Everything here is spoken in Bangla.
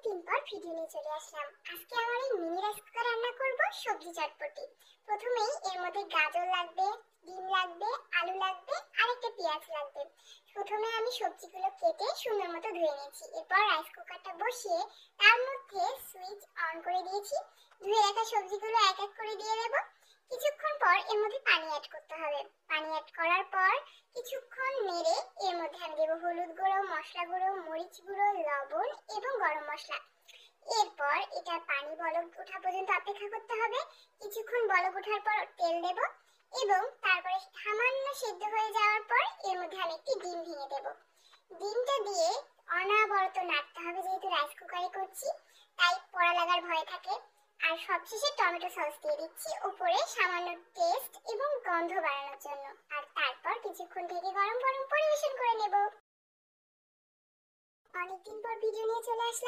অনেকদিন পর ভিডিও নিয়ে চলে আসলাম। আজকে আমার এই মিনি রাইস কুকার রান্না করব সবজি চটপটি। প্রথমেই এর মধ্যে গাজর লাগবে, ডিম লাগবে, আলু লাগবে আর একটা পেঁয়াজ লাগবে। প্রথমে আমি সবজিগুলো কেটে সুন্দর মতো ধুয়ে নিয়েছি। এরপর রাইস কুকারটা বসিয়ে তার মধ্যে সুইচ অন করে দিয়েছি। ধুয়ে রাখা সবজিগুলো এক এক করে দিয়ে দেব। কিছুক্ষণ পর এর মধ্যে পানি অ্যাড করতে হবে। পানি অ্যাড করার পর কিছুক্ষণ নেড়ে এর মধ্যে আমি দেব হলুদ গুঁড়ো, মশলা গুঁড়ো, মরিচ গুঁড়ো, লবণ এবং গরম মশলা। এরপর এটা পানি বলক ওঠা পর্যন্ত অপেক্ষা করতে হবে। কিছুক্ষণ বলক ওঠার পর তেল দেব এবং তারপরে সামান্য সেদ্ধ হয়ে যাওয়ার পর এর মধ্যে আমি একটি ডিম ভেঙে দেব। ডিমটা দিয়ে অনবরত নাড়তে হবে, যেহেতু রাইস কুকারে করছি তাই পোড়া লাগার ভয় থাকে। আর সবশেষে টমেটো সস দিয়ে দিচ্ছি উপরে সামান্য টেস্ট এবং গন্ধ বাড়ানোর জন্য। আর তারপর কিছুক্ষণ থেকে গরম গরম পরিবেশন করে নেব। অনেকদিন পর ভিডিও নিয়ে চলে আসলাম।